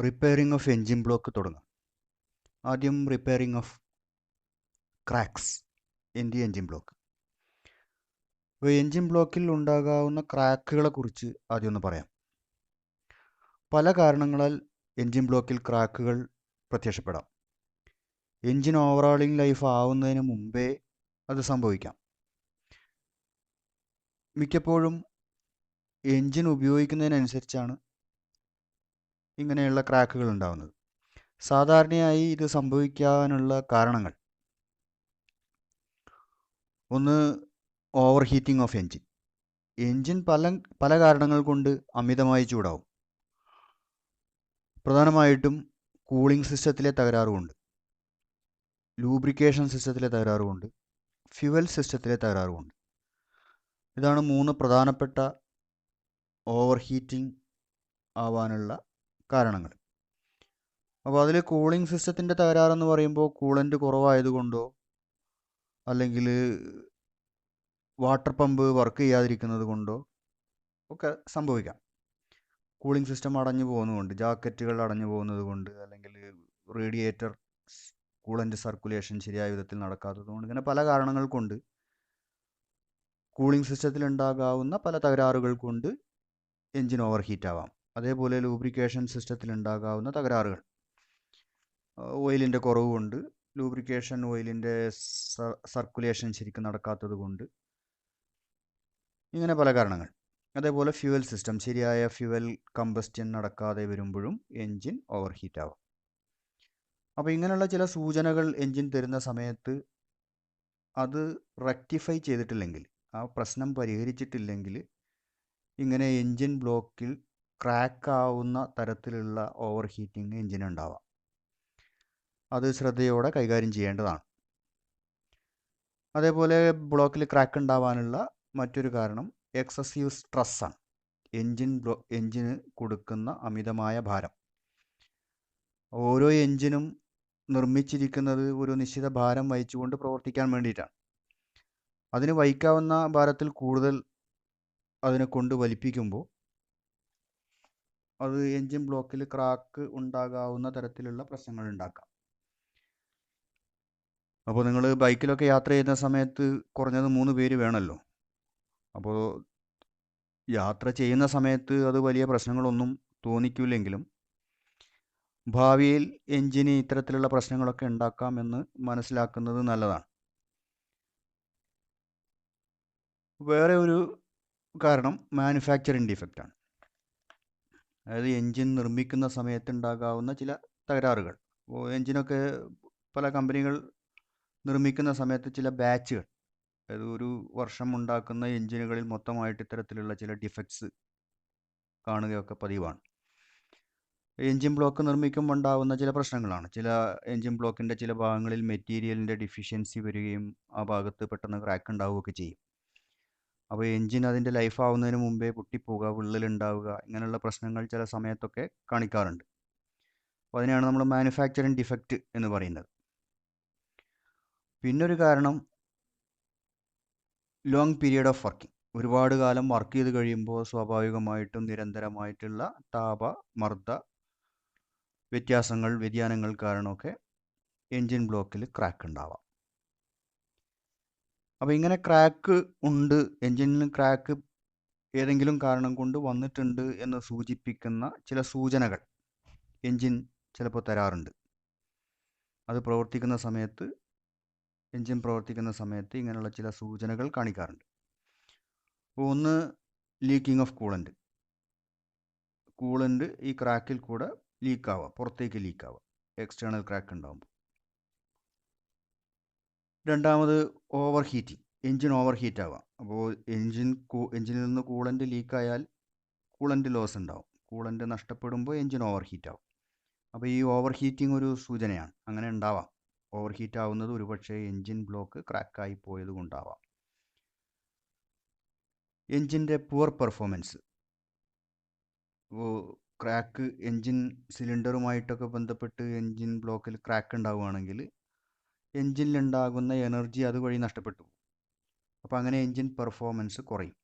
Repairing of engine block തുടങ്ങാം. ആദ്യം repairing of cracks in the engine block. അപ്പോൾ engine ബ്ലോക്കിൽ ഉണ്ടാകാവുന്ന ക്രാക്കുകളെ കുറിച്ച് ആദ്യം ഒന്ന് പറയാം. പല കാരണങ്ങളാൽ എൻജിൻ ബ്ലോക്കിൽ ക്രാക്കുകൾ പ്രത്യക്ഷപ്പെടാം. എൻജിൻ ഓവറോളിംഗ് ലൈഫ് ആവുന്നതിന് മുമ്പേ അത് സംഭവിക്കാം. മിക്കപ്പോഴും എൻജിൻ ഉപയോഗിക്കുന്നതിനനുസരിച്ചാണ് ഇങ്ങനെയുള്ള ക്രാക്കുകൾ ഉണ്ടാകുന്നത്. സാധാരണയായി ഇത് സംഭവിക്കാനുള്ള കാരണങ്ങൾ: ഒന്ന്, over heating of engine. Engine പല കാരണങ്ങൾ കൊണ്ട് അമിതമായി ചൂടാവും. പ്രധാനമായിട്ടും കൂളിംഗ് സിസ്റ്റത്തിലെ തകരാറുകൊണ്ട്, ലൂബ്രിക്കേഷൻ സിസ്റ്റത്തിലെ തകരാറുകൊണ്ട്, ഫ്യുവൽ സിസ്റ്റത്തിലെ തകരാറുകൊണ്ട്. ഇതാണ് 3 പ്രധാനപ്പെട്ട ഓവർ ഹീറ്റിംഗ് ആവാനുള്ള കാരണങ്ങൾ. അപ്പോൾ അതിൽ കൂളിംഗ് സിസ്റ്റത്തിൻ്റെ തകരാറെന്ന് പറയുമ്പോൾ കൂളൻ്റ് കുറവായതുകൊണ്ടോ അല്ലെങ്കിൽ വാട്ടർ പമ്പ് വർക്ക് ചെയ്യാതിരിക്കുന്നത് കൊണ്ടോ ഒക്കെ സംഭവിക്കാം. കൂളിംഗ് സിസ്റ്റം അടഞ്ഞു പോകുന്നതുകൊണ്ട്, ജാക്കറ്റുകൾ അടഞ്ഞു പോകുന്നത് കൊണ്ട്, അല്ലെങ്കിൽ റേഡിയേറ്റർ കൂളൻ്റ് സർക്കുലേഷൻ ശരിയായ വിധത്തിൽ നടക്കാത്തത് കൊണ്ട്, ഇങ്ങനെ പല കാരണങ്ങൾ കൊണ്ട് കൂളിംഗ് സിസ്റ്റത്തിൽ ഉണ്ടാകാവുന്ന പല തകരാറുകൾ കൊണ്ട് എൻജിൻ ഓവർ ഹീറ്റ് ആവാം. അതേപോലെ ലൂബ്രിക്കേഷൻ സിസ്റ്റത്തിൽ ഉണ്ടാകാവുന്ന തകരാറുകൾ, ഓയിലിൻ്റെ കുറവ് കൊണ്ട്, ലൂബ്രിക്കേഷൻ ഓയിലിൻ്റെ സർക്കുലേഷൻ ശരിക്കും നടക്കാത്തത് കൊണ്ട്, ഇങ്ങനെ പല കാരണങ്ങൾ. അതേപോലെ ഫ്യുവൽ സിസ്റ്റം, ശരിയായ ഫ്യുവൽ കമ്പസ്റ്റൻ നടക്കാതെ വരുമ്പോഴും എൻജിൻ ഓവർ ഹീറ്റ് ആവാം. അപ്പോൾ ഇങ്ങനെയുള്ള ചില സൂചനകൾ എൻജിൻ തരുന്ന സമയത്ത് അത് റെക്ടിഫൈ ചെയ്തിട്ടില്ലെങ്കിൽ, ആ പ്രശ്നം പരിഹരിച്ചിട്ടില്ലെങ്കിൽ, ഇങ്ങനെ എൻജിൻ ബ്ലോക്കിൽ ക്രാക്ക് ആവുന്ന തരത്തിലുള്ള ഓവർ ഹീറ്റിംഗ് എൻജിൻ ഉണ്ടാവാം. അത് ശ്രദ്ധയോടെ കൈകാര്യം ചെയ്യേണ്ടതാണ്. അതേപോലെ ബ്ലോക്കിൽ ക്രാക്ക് ഉണ്ടാവാനുള്ള മറ്റൊരു കാരണം എക്സസീവ് സ്ട്രെസ്സാണ്. എൻജിന് കൊടുക്കുന്ന അമിതമായ ഭാരം. ഓരോ എൻജിനും നിർമ്മിച്ചിരിക്കുന്നത് ഒരു നിശ്ചിത ഭാരം വഹിച്ചുകൊണ്ട് പ്രവർത്തിക്കാൻ വേണ്ടിയിട്ടാണ്. അതിന് വഹിക്കാവുന്ന ഭാരത്തിൽ കൂടുതൽ അതിനെ കൊണ്ട് വലിപ്പിക്കുമ്പോൾ അത് എൻജിൻ ബ്ലോക്കിൽ ക്രാക്ക് ഉണ്ടാകാവുന്ന തരത്തിലുള്ള പ്രശ്നങ്ങൾ ഉണ്ടാക്കാം. അപ്പോൾ നിങ്ങൾ ബൈക്കിലൊക്കെ യാത്ര ചെയ്യുന്ന സമയത്ത് കുറഞ്ഞത് 3 പേര് വേണമല്ലോ. അപ്പോൾ യാത്ര ചെയ്യുന്ന സമയത്ത് അത് വലിയ പ്രശ്നങ്ങളൊന്നും തോന്നിക്കില്ലെങ്കിലും ഭാവിയിൽ എൻജിന് ഇത്തരത്തിലുള്ള പ്രശ്നങ്ങളൊക്കെ ഉണ്ടാക്കാമെന്ന് മനസ്സിലാക്കുന്നത് നല്ലതാണ്. വേറെ ഒരു കാരണം മാനുഫാക്ചറിങ് ഡിഫക്റ്റാണ്. അതായത് എൻജിൻ നിർമ്മിക്കുന്ന സമയത്തുണ്ടാകാവുന്ന ചില തകരാറുകൾ. എൻജിനൊക്കെ പല കമ്പനികൾ നിർമ്മിക്കുന്ന സമയത്ത് ചില ബാച്ചുകൾ, അതായത് ഒരു വർഷം ഉണ്ടാക്കുന്ന എൻജിനുകളിൽ മൊത്തമായിട്ട് ഇത്തരത്തിലുള്ള ചില ഡിഫക്ട്സ് കാണുകയൊക്കെ പതിവാണ്. എൻജിൻ ബ്ലോക്ക് നിർമ്മിക്കുമ്പോൾ ഉണ്ടാകുന്ന ചില പ്രശ്നങ്ങളാണ്. ചില എൻജിൻ ബ്ലോക്കിൻ്റെ ചില ഭാഗങ്ങളിൽ മെറ്റീരിയലിൻ്റെ ഡിഫിഷ്യൻസി വരികയും ആ ഭാഗത്ത് പെട്ടെന്ന് ക്രാക്ക് ഉണ്ടാവുകയൊക്കെ ചെയ്യും. അപ്പോൾ എൻജിൻ അതിൻ്റെ ലൈഫ് ആവുന്നതിന് മുമ്പേ പൊട്ടിപ്പോവുക, വിള്ളലുണ്ടാവുക, ഇങ്ങനെയുള്ള പ്രശ്നങ്ങൾ ചില സമയത്തൊക്കെ കാണിക്കാറുണ്ട്. അപ്പോൾ അതിനെയാണ് നമ്മൾ മാനുഫാക്ചറിങ് ഡിഫക്റ്റ് എന്ന് പറയുന്നത്. പിന്നൊരു കാരണം ലോങ് പീരിയഡ് ഓഫ് വർക്കിംഗ്. ഒരുപാട് കാലം വർക്ക് ചെയ്ത് കഴിയുമ്പോൾ സ്വാഭാവികമായിട്ടും നിരന്തരമായിട്ടുള്ള മർദ്ദ വ്യതിയാനങ്ങൾ കാരണമൊക്കെ എൻജിൻ ബ്ലോക്കിൽ ക്രാക്ക് ഉണ്ടാവാം. അപ്പോൾ ഇങ്ങനെ ക്രാക്ക് ഉണ്ട്, എൻജിനിൽ ക്രാക്ക് ഏതെങ്കിലും കാരണം കൊണ്ട് വന്നിട്ടുണ്ട് എന്ന് സൂചിപ്പിക്കുന്ന ചില സൂചനകൾ എൻജിൻ ചിലപ്പോൾ തരാറുണ്ട്. അത് എൻജിൻ പ്രവർത്തിക്കുന്ന സമയത്ത് ഇങ്ങനെയുള്ള ചില സൂചനകൾ കാണിക്കാറുണ്ട്. ഒന്ന്, ലീക്കിംഗ് ഓഫ് കൂളൻ്റ് ഈ ക്രാക്കിൽ കൂടെ ലീക്കാവുക, പുറത്തേക്ക് ലീക്കാവുക, എക്സ്റ്റേണൽ ക്രാക്ക് ഉണ്ടാകുമ്പോൾ. രണ്ടാമത്, over heating, engine over heat ആവുക. അപ്പോൾ എൻജിനിൽ നിന്ന് കൂളൻ്റ് ലീക്കായാൽ കൂളൻ്റ് ലോസ് ഉണ്ടാവും. കൂളൻ്റ് നഷ്ടപ്പെടുമ്പോൾ എൻജിൻ ഓവർ ഹീറ്റ് ആവും. അപ്പോൾ ഈ ഓവർ ഹീറ്റിംഗ് ഒരു സൂചനയാണ്. അങ്ങനെ ഉണ്ടാവാം. ഓവർ ഹീറ്റ് ആവുന്നത് ഒരുപക്ഷെ എൻജിൻ ബ്ലോക്ക് ക്രാക്കായി പോയത് കൊണ്ടാവാം. എൻജിൻ്റെ പുവർ പെർഫോമൻസ്, ക്രാക്ക് എൻജിൻ സിലിണ്ടറുമായിട്ടൊക്കെ ബന്ധപ്പെട്ട് എൻജിൻ ബ്ലോക്കിൽ ക്രാക്ക് ഉണ്ടാവുകയാണെങ്കിൽ എൻജിനിലുണ്ടാകുന്ന എനർജി അതുവഴി നഷ്ടപ്പെട്ടു പോകും. അപ്പോൾ അങ്ങനെ എൻജിൻ പെർഫോമൻസ് കുറയും.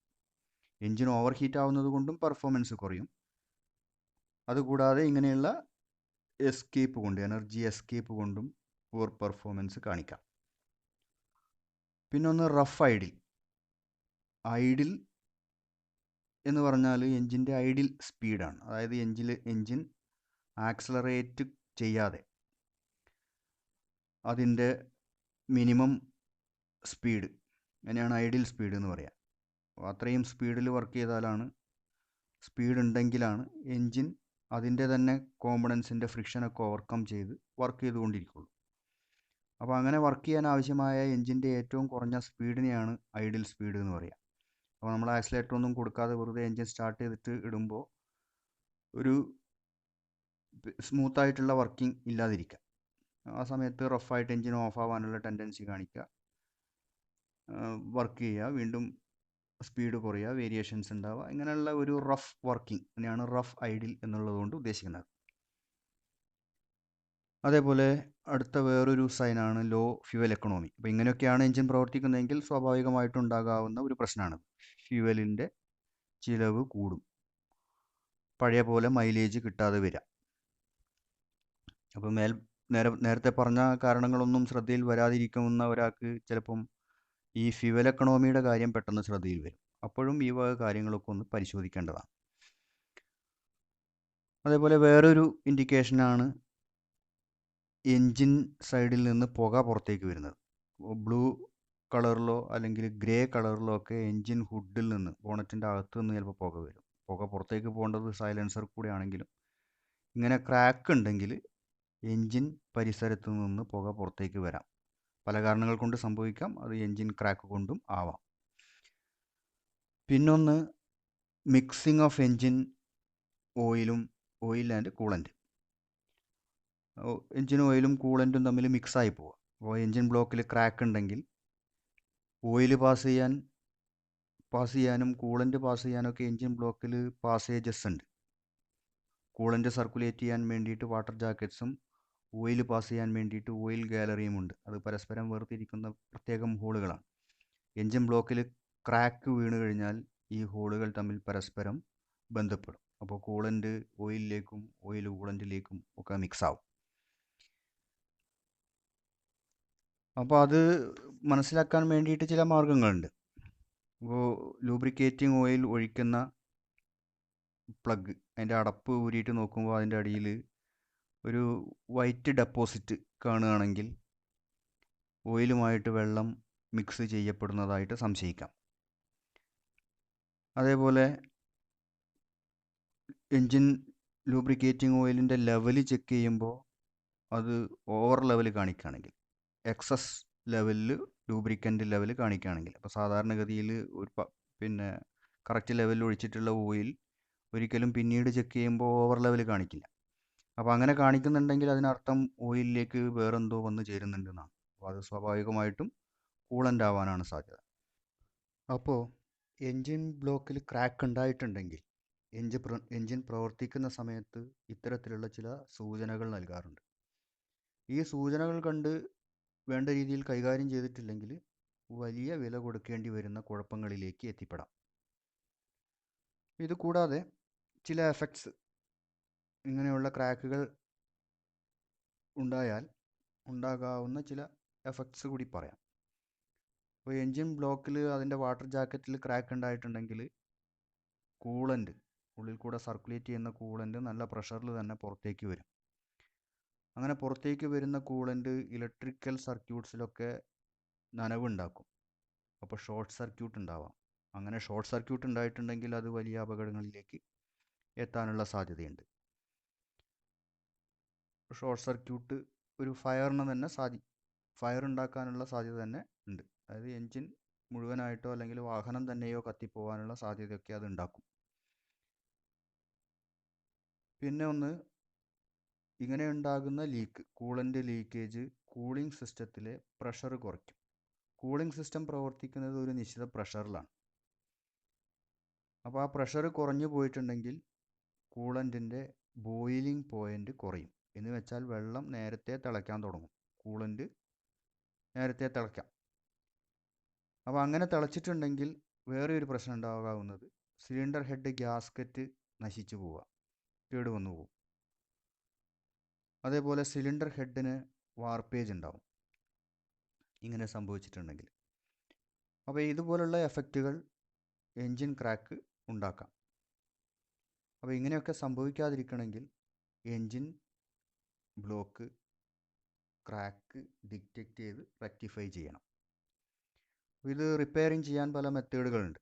എൻജിൻ ഓവർ ഹീറ്റ് ആവുന്നത് കൊണ്ടും പെർഫോമൻസ് കുറയും. അതുകൂടാതെ ഇങ്ങനെയുള്ള എസ്കേപ്പ് കൊണ്ട്, എനർജി എസ്കേപ്പ് കൊണ്ടും പുവർ പെർഫോമൻസ് കാണിക്കാം. പിന്നെ ഒന്ന് റഫ് ഐഡിൽ. ഐഡിൽ എന്ന് പറഞ്ഞാൽ എൻജിൻ്റെ ഐഡിൽ സ്പീഡാണ്. അതായത് എൻജിൻ ആക്സലറേറ്റ് ചെയ്യാതെ അതിൻ്റെ മിനിമം സ്പീഡ്, അതിനെയാണ് ഐഡിൽ സ്പീഡ് എന്ന് പറയുക. അത്രയും സ്പീഡിൽ വർക്ക് ചെയ്താലാണ്, സ്പീഡ് ഉണ്ടെങ്കിലാണ് എൻജിൻ അതിൻ്റെ തന്നെ കോമ്പണൻസിൻ്റെ ഫ്രിക്ഷനൊക്കെ ഓവർകം ചെയ്ത് വർക്ക് ചെയ്തുകൊണ്ടിരിക്കുള്ളൂ. അപ്പോൾ അങ്ങനെ വർക്ക് ചെയ്യാൻ ആവശ്യമായ എൻജിൻ്റെ ഏറ്റവും കുറഞ്ഞ സ്പീഡിനെയാണ് ഐഡിൽ സ്പീഡ് എന്ന് പറയുക. അപ്പോൾ നമ്മൾ ആക്സിലേറ്റർ ഒന്നും കൊടുക്കാതെ വെറുതെ എൻജിൻ സ്റ്റാർട്ട് ചെയ്തിട്ട് ഇടുമ്പോൾ ഒരു സ്മൂത്തായിട്ടുള്ള വർക്കിംഗ് ഇല്ലാതിരിക്കുക. ആ സമയത്ത് റഫായിട്ട് എൻജിൻ ഓഫ് ആവാനുള്ള ടെൻഡൻസി കാണിക്കുക, വർക്ക് ചെയ്യുക, വീണ്ടും സ്പീഡ് കുറയുക, വേരിയേഷൻസ് ഉണ്ടാവുക. ഇങ്ങനെയുള്ള ഒരു റഫ് വർക്കിംഗ് തന്നെയാണ് റഫ് ഐഡിൽ എന്നുള്ളതുകൊണ്ട് ഉദ്ദേശിക്കുന്നത്. അതേപോലെ അടുത്ത വേറൊരു സൈനാണ് ലോ ഫ്യൂവൽ എക്കണോമി. അപ്പോൾ ഇങ്ങനെയൊക്കെയാണ് എൻജിൻ പ്രവർത്തിക്കുന്നതെങ്കിൽ സ്വാഭാവികമായിട്ടുണ്ടാകാവുന്ന ഒരു പ്രശ്നമാണ് ഫ്യൂവലിൻ്റെ ചിലവ് കൂടും, പഴയ പോലെ മൈലേജ് കിട്ടാതെ വരിക. അപ്പോൾ നേരത്തെ പറഞ്ഞ കാരണങ്ങളൊന്നും ശ്രദ്ധയിൽ വരാതിരിക്കുന്ന ഒരാൾക്ക് ചിലപ്പം ഈ ഫ്യൂവൽ എക്കണോമിയുടെ കാര്യം പെട്ടെന്ന് ശ്രദ്ധയിൽ വരും. അപ്പോഴും ഈ വക കാര്യങ്ങളൊക്കെ ഒന്ന് പരിശോധിക്കേണ്ടതാണ്. അതേപോലെ വേറൊരു ഇൻഡിക്കേഷനാണ് എൻജിൻ സൈഡിൽ നിന്ന് പുക പുറത്തേക്ക് വരുന്നത്. ബ്ലൂ കളറിലോ അല്ലെങ്കിൽ ഗ്രേ കളറിലോ ഒക്കെ എൻജിൻ ഹുഡിൽ നിന്ന്, ബോണറ്റിൻ്റെ അകത്ത് നിന്ന് ചിലപ്പോൾ പുക വരും. പുക പുറത്തേക്ക് പോകേണ്ടത് സൈലൻസർ കൂടെ ആണെങ്കിലും ഇങ്ങനെ ക്രാക്ക് ഉണ്ടെങ്കിൽ എൻജിൻ പരിസരത്ത് നിന്ന് പുക പുറത്തേക്ക് വരാം. പല കാരണങ്ങൾ കൊണ്ട് സംഭവിക്കാം, അത് എൻജിൻ ക്രാക്ക് കൊണ്ടും ആവാം. പിന്നൊന്ന് mixing of engine oil and coolant. Engine ഓയിലും കൂളൻറ്റും തമ്മിൽ മിക്സായി പോവുക. അപ്പോൾ എൻജിൻ ബ്ലോക്കിൽ ക്രാക്ക് ഉണ്ടെങ്കിൽ ഓയിൽ പാസ് ചെയ്യാനും കൂളൻ്റ് പാസ് ചെയ്യാനൊക്കെ എൻജിൻ ബ്ലോക്കിൽ പാസേജസ് ഉണ്ട്. കൂളൻ്റ് സർക്കുലേറ്റ് ചെയ്യാൻ വേണ്ടിയിട്ട് വാട്ടർ ജാക്കറ്റ്സും ഓയിൽ പാസ് ചെയ്യാൻ വേണ്ടിയിട്ട് ഓയിൽ ഗാലറിയും ഉണ്ട്. അത് പരസ്പരം വേർതിരിക്കുന്ന പ്രത്യേകം ഹോളുകളാണ്. എൻജിൻ ബ്ലോക്കിൽ ക്രാക്ക് വീണ് കഴിഞ്ഞാൽ ഈ ഹോളുകൾ തമ്മിൽ പരസ്പരം ബന്ധപ്പെടും. അപ്പോൾ കൂളൻ്റ് ഓയിലിലേക്കും ഓയിൽ കൂളൻ്റിലേക്കും ഒക്കെ മിക്സ് ആവും. അപ്പോൾ അത് മനസ്സിലാക്കാൻ വേണ്ടിയിട്ട് ചില മാർഗങ്ങളുണ്ട്. ഇപ്പോൾ ലൂബ്രിക്കേറ്റിംഗ് ഓയിൽ ഒഴിക്കുന്ന പ്ലഗ്, അതിൻ്റെ അടപ്പ് ഊരിയിട്ട് നോക്കുമ്പോൾ അതിൻ്റെ അടിയിൽ ഒരു വൈറ്റ് ഡെപ്പോസിറ്റ് കാണുകയാണെങ്കിൽ ഓയിലുമായിട്ട് വെള്ളം മിക്സ് ചെയ്യപ്പെടുന്നതായിട്ട് സംശയിക്കാം. അതേപോലെ എൻജിൻ ലൂബ്രിക്കേറ്റിംഗ് ഓയിലിൻ്റെ ലെവൽ ചെക്ക് ചെയ്യുമ്പോൾ അത് ഓവർ ലെവൽ കാണിക്കുകയാണെങ്കിൽ, എക്സസ് ലെവലിൽ ലൂബ്രിക്കൻ്റ് ലെവൽ കാണിക്കുകയാണെങ്കിൽ, അപ്പോൾ സാധാരണഗതിയിൽ ഒരു പിന്നെ കറക്റ്റ് ലെവലിൽ ഒഴിച്ചിട്ടുള്ള ഓയിൽ ഒരിക്കലും പിന്നീട് ചെക്ക് ചെയ്യുമ്പോൾ ഓവർ ലെവൽ കാണിക്കില്ല. അപ്പോൾ അങ്ങനെ കാണിക്കുന്നുണ്ടെങ്കിൽ അതിനർത്ഥം ഓയിലിലേക്ക് വേറെന്തോ വന്ന് ചേരുന്നുണ്ടെന്നാണ്. അപ്പോൾ അത് സ്വാഭാവികമായിട്ടും കൂളൻ്റ് ആവാനാണ് സാധ്യത. അപ്പോൾ എൻജിൻ ബ്ലോക്കിൽ ക്രാക്ക് ഉണ്ടായിട്ടുണ്ടെങ്കിൽ എൻജിൻ പ്രവർത്തിക്കുന്ന സമയത്ത് ഇത്തരത്തിലുള്ള ചില സൂചനകൾ നൽകാറുണ്ട്. ഈ സൂചനകൾ കണ്ട് വേണ്ട രീതിയിൽ കൈകാര്യം ചെയ്തിട്ടില്ലെങ്കിൽ വലിയ വില കൊടുക്കേണ്ടി വരുന്ന കുഴപ്പങ്ങളിലേക്ക് എത്തിപ്പെടാം. ഇത് കൂടാതെ ചില എഫക്ട്സ്, ഇങ്ങനെയുള്ള ക്രാക്കുകൾ ഉണ്ടായാൽ ഉണ്ടാകാവുന്ന ചില എഫക്ട്സ് കൂടി പറയാം. അപ്പോൾ എൻജിൻ ബ്ലോക്കിൽ അതിൻ്റെ വാട്ടർ ജാക്കറ്റിൽ ക്രാക്ക് ഉണ്ടായിട്ടുണ്ടെങ്കിൽ കൂളൻ്റ്, ഉള്ളിൽ കൂടെ സർക്കുലേറ്റ് ചെയ്യുന്ന കൂളൻ്റ് നല്ല പ്രഷറിൽ തന്നെ പുറത്തേക്ക് വരും. അങ്ങനെ പുറത്തേക്ക് വരുന്ന കൂളൻ്റ് ഇലക്ട്രിക്കൽ സർക്യൂട്ട്സിലൊക്കെ നനവുണ്ടാക്കും. അപ്പോൾ ഷോർട്ട് സർക്യൂട്ട് ഉണ്ടാവാം. അങ്ങനെ ഷോർട്ട് സർക്യൂട്ട് ഉണ്ടായിട്ടുണ്ടെങ്കിൽ അത് വലിയ അപകടങ്ങളിലേക്ക് എത്താനുള്ള സാധ്യതയുണ്ട്. ഷോർട്ട് സർക്യൂട്ട് ഒരു ഫയർ ഉണ്ടാക്കാനുള്ള സാധ്യത തന്നെ ഉണ്ട്. അതായത് എൻജിൻ മുഴുവനായിട്ടോ അല്ലെങ്കിൽ വാഹനം തന്നെയോ കത്തിപ്പോവാനുള്ള സാധ്യതയൊക്കെ അത് ഉണ്ടാക്കും. പിന്നെ ഒന്ന്, ഇങ്ങനെ ഉണ്ടാകുന്ന കൂളൻ്റ് ലീക്കേജ് കൂളിംഗ് സിസ്റ്റത്തിലെ പ്രഷർ കുറയ്ക്കും. കൂളിംഗ് സിസ്റ്റം പ്രവർത്തിക്കുന്നത് ഒരു നിശ്ചിത പ്രഷറിലാണ്. അപ്പോൾ ആ പ്രഷർ കുറഞ്ഞു പോയിട്ടുണ്ടെങ്കിൽ കൂളൻറ്റിൻ്റെ ബോയിലിംഗ് പോയിൻ്റ് കുറയും. എന്ന് വെച്ചാൽ വെള്ളം നേരത്തെ തിളയ്ക്കാൻ തുടങ്ങും, കൂളൻ്റ് നേരത്തെ തിളയ്ക്കാം. അപ്പോൾ അങ്ങനെ തിളച്ചിട്ടുണ്ടെങ്കിൽ വേറെ ഒരു പ്രശ്നം ഉണ്ടാകാവുന്നത് സിലിണ്ടർ ഹെഡ് ഗ്യാസ്കറ്റ് നശിച്ചു പോവുക, കേടുവന്നു പോകും. അതേപോലെ സിലിണ്ടർ ഹെഡിന് വാർപ്പേജ് ഉണ്ടാവും ഇങ്ങനെ സംഭവിച്ചിട്ടുണ്ടെങ്കിൽ. അപ്പോൾ ഇതുപോലുള്ള എഫക്റ്റുകൾ എൻജിൻ ക്രാക്ക് ഉണ്ടാക്കാം. അപ്പോൾ ഇങ്ങനെയൊക്കെ സംഭവിക്കാതിരിക്കണമെങ്കിൽ എൻജിൻ ബ്ലോക്ക് ക്രാക്ക് ഡിറ്റക്റ്റ് ചെയ്ത് റെക്ടിഫൈ ചെയ്യണം. ഇത് റിപ്പയറിങ് ചെയ്യാൻ പല മെത്തേഡുകളുണ്ട്.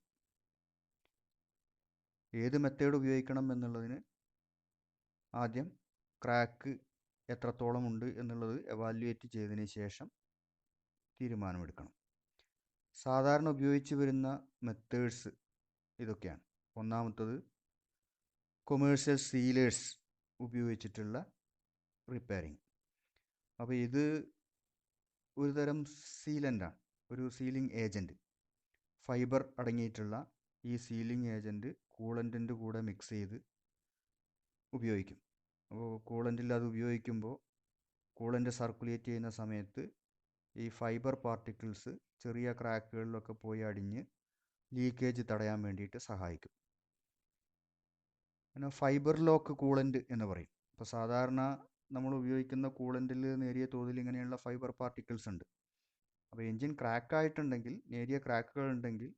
ഏത് മെത്തേഡ് ഉപയോഗിക്കണം എന്നുള്ളതിന് ആദ്യം ക്രാക്ക് എത്രത്തോളം ഉണ്ട് എന്നുള്ളത് എവാലുവേറ്റ് ചെയ്തതിന് ശേഷം തീരുമാനമെടുക്കണം. സാധാരണ ഉപയോഗിച്ച് വരുന്ന മെത്തേഡ്സ് ഇതൊക്കെയാണ്. ഒന്നാമത്തത് കൊമേഴ്ഷ്യൽ സീലേഴ്സ് ഉപയോഗിച്ചിട്ടുള്ള റിപ്പയറിങ്. അപ്പോൾ ഇത് ഒരു തരം സീലൻ്റാണ്, ഒരു സീലിംഗ് ഏജൻറ്റ്. ഫൈബർ അടങ്ങിയിട്ടുള്ള ഈ സീലിംഗ് ഏജൻറ്റ് കൂളൻറ്റിൻ്റെ കൂടെ മിക്സ് ചെയ്ത് ഉപയോഗിക്കും. അപ്പോൾ കൂളൻറ്റിൽ അത് ഉപയോഗിക്കുമ്പോൾ കൂളൻ്റ് സർക്കുലേറ്റ് ചെയ്യുന്ന സമയത്ത് ഈ ഫൈബർ പാർട്ടിക്കിൾസ് ചെറിയ ക്രാക്കുകളിലൊക്കെ പോയി അടിഞ്ഞ് ലീക്കേജ് തടയാൻ വേണ്ടിയിട്ട് സഹായിക്കും. പിന്നെ ഫൈബർ ലോക്ക് കൂളൻ്റ് എന്ന് പറയും. അപ്പോൾ സാധാരണ നമ്മൾ ഉപയോഗിക്കുന്ന കൂളൻറ്റിൽ നേരിയ തോതിൽ ഇങ്ങനെയുള്ള ഫൈബർ പാർട്ടിക്കിൾസ് ഉണ്ട്. അപ്പോൾ എൻജിൻ ക്രാക്കായിട്ടുണ്ടെങ്കിൽ, നേരിയ ക്രാക്കുകൾ ഉണ്ടെങ്കിൽ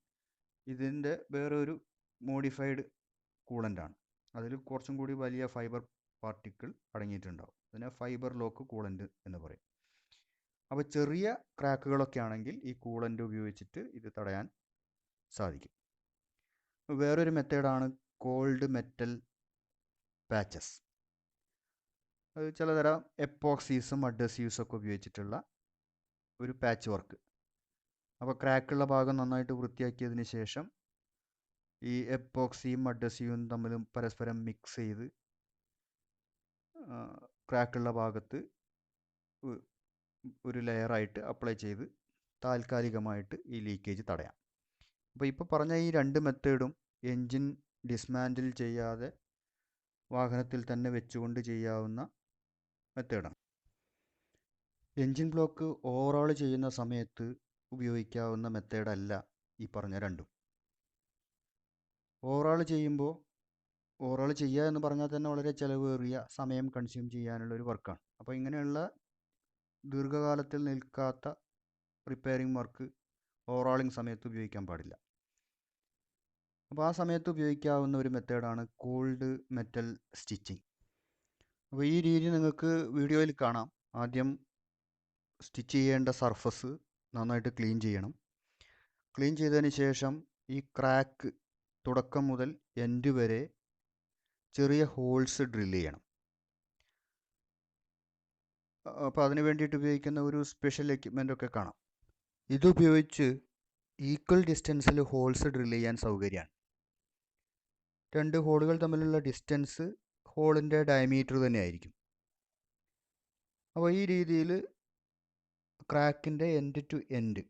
ഇതിൻ്റെ വേറൊരു മോഡിഫൈഡ് കൂളൻ്റാണ്. അതിൽ കുറച്ചും കൂടി വലിയ ഫൈബർ പാർട്ടിക്കിൾ അടങ്ങിയിട്ടുണ്ടാവും. അതിനെ ഫൈബർ ലോക്ക് കൂളൻ്റ് എന്ന് പറയും. അപ്പോൾ ചെറിയ ക്രാക്കുകളൊക്കെ ആണെങ്കിൽ ഈ കൂളൻ്റ് ഉപയോഗിച്ചിട്ട് ഇത് തടയാൻ സാധിക്കും. വേറൊരു മെത്തേഡാണ് കോൾഡ് മെറ്റൽ പാച്ചസ്. അത് ചിലതരം എപ്പോക്സീസും അഡ്ഹസീവ്സും ഒക്കെ ഉപയോഗിച്ചിട്ടുള്ള ഒരു പാച്ച് വർക്ക്. അപ്പോൾ ക്രാക്കുള്ള ഭാഗം നന്നായിട്ട് വൃത്തിയാക്കിയതിന് ശേഷം ഈ എപ്പോക്സിയും അഡ്ഹസീവും തമ്മിലും പരസ്പരം മിക്സ് ചെയ്ത് ക്രാക്കുള്ള ഭാഗത്ത് ഒരു ലെയറായിട്ട് അപ്ലൈ ചെയ്ത് താൽക്കാലികമായിട്ട് ഈ ലീക്കേജ് തടയാം. അപ്പോൾ ഇപ്പോൾ പറഞ്ഞ ഈ രണ്ട് മെത്തേഡും എൻജിൻ ഡിസ്മാൻഡിൽ ചെയ്യാതെ വാഹനത്തിൽ തന്നെ വെച്ചുകൊണ്ട് ചെയ്യാവുന്ന മെത്തേഡാണ്. എൻജിൻ ബ്ലോക്ക് ഓവറോൾ ചെയ്യുന്ന സമയത്ത് ഉപയോഗിക്കാവുന്ന മെത്തേഡല്ല ഈ പറഞ്ഞ രണ്ടും. ഓവറോൾ ചെയ്യുക എന്ന് പറഞ്ഞാൽ തന്നെ വളരെ ചിലവേറിയ, സമയം കൺസ്യൂം ചെയ്യാനുള്ള ഒരു വർക്കാണ്. അപ്പോൾ ഇങ്ങനെയുള്ള ദീർഘകാലത്തിൽ നിൽക്കാത്ത റിപ്പയറിംഗ് വർക്ക് ഓവറോളിങ് സമയത്ത് ഉപയോഗിക്കാൻ പാടില്ല. അപ്പോൾ ആ സമയത്ത് ഉപയോഗിക്കാവുന്ന ഒരു മെത്തേഡാണ് കോൾഡ് മെറ്റൽ സ്റ്റിച്ചിങ്. അപ്പോൾ ഈ രീതി നിങ്ങൾക്ക് വീഡിയോയിൽ കാണാം. ആദ്യം സ്റ്റിച്ച് ചെയ്യേണ്ട സർഫസ് നന്നായിട്ട് ക്ലീൻ ചെയ്യണം. ക്ലീൻ ചെയ്തതിന് ശേഷം ഈ ക്രാക്ക് തുടക്കം മുതൽ എൻഡ് വരെ ചെറിയ ഹോൾസ് ഡ്രിൽ ചെയ്യണം. അപ്പോൾ അതിന് വേണ്ടിയിട്ട് ഉപയോഗിക്കുന്ന ഒരു സ്പെഷ്യൽ എക്യുപ്മെൻ്റ് ഒക്കെ കാണാം. ഇതുപയോഗിച്ച് ഈക്വൽ ഡിസ്റ്റൻസിൽ ഹോൾസ് ഡ്രിൽ ചെയ്യാൻ സൗകര്യമാണ്. രണ്ട് ഹോളുകൾ തമ്മിലുള്ള ഡിസ്റ്റൻസ് ഹോളിൻ്റെ ഡയമീറ്റർ തന്നെയായിരിക്കും. അപ്പോൾ ഈ രീതിയിൽ ക്രാക്കിൻ്റെ end to end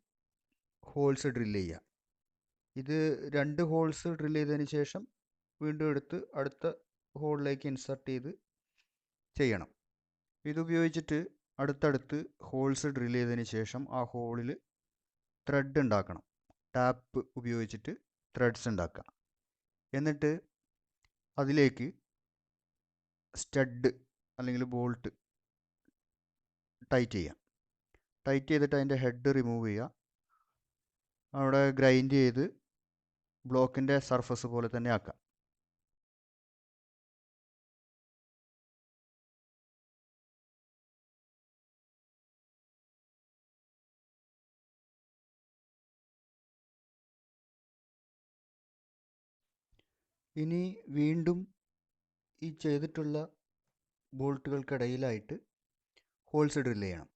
holes drill ചെയ്യുക. ഇത് രണ്ട് ഹോൾസ് ഡ്രിൽ ചെയ്തതിന് ശേഷം വീണ്ടും എടുത്ത് അടുത്ത ഹോളിലേക്ക് ഇൻസർട്ട് ചെയ്ത് ചെയ്യണം. ഇതുപയോഗിച്ചിട്ട് അടുത്തടുത്ത് ഹോൾസ് ഡ്രിൽ ചെയ്തതിന് ശേഷം ആ ഹോളിൽ ത്രെഡ് ഉണ്ടാക്കണം. ടാപ്പ് ഉപയോഗിച്ചിട്ട് ത്രെഡ്സ് ഉണ്ടാക്കുക. എന്നിട്ട് അതിലേക്ക് സ്റ്റഡ് അല്ലെങ്കിൽ ബോൾട്ട് ടൈറ്റ് ചെയ്യുക. ടൈറ്റ് ചെയ്തിട്ട് അതിൻ്റെ ഹെഡ് റിമൂവ് ചെയ്യുക. അവിടെ ഗ്രൈൻഡ് ചെയ്ത് ബ്ലോക്കിൻ്റെ സർഫസ് പോലെ തന്നെ ആക്കാം. ഇനി വീണ്ടും ഈ ചെയ്തിട്ടുള്ള ബോൾട്ടുകൾക്കിടയിലായിട്ട് ഹോൾസ് ഡ്രിൽ ചെയ്യണം.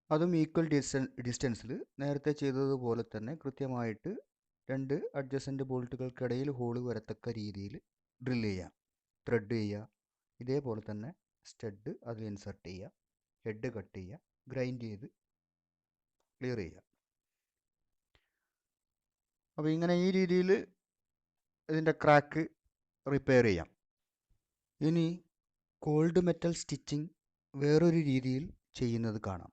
അതും ഈക്വൽ ഡിസ്റ്റൻസിൽ നേരത്തെ ചെയ്തതുപോലെ തന്നെ കൃത്യമായിട്ട് രണ്ട് അഡ്ജസൻ്റ് ബോൾട്ടുകൾക്കിടയിൽ ഹോൾ വരത്തക്ക രീതിയിൽ ഡ്രിൽ ചെയ്യുക, ത്രെഡ് ചെയ്യുക. ഇതേപോലെ തന്നെ സ്റ്റഡ് അതിൽ ഇൻസർട്ട് ചെയ്യുക, ഹെഡ് കട്ട് ചെയ്യുക, ഗ്രൈൻഡ് ചെയ്ത് ക്ലിയർ ചെയ്യുക. അപ്പോൾ ഇങ്ങനെ ഈ രീതിയിൽ ഇതിൻ്റെ ക്രാക്ക് റിപ്പയർ ചെയ്യാം. ഇനി കോൾഡ് മെറ്റൽ സ്റ്റിച്ചിങ് വേറൊരു രീതിയിൽ ചെയ്യുന്നത് കാണാം.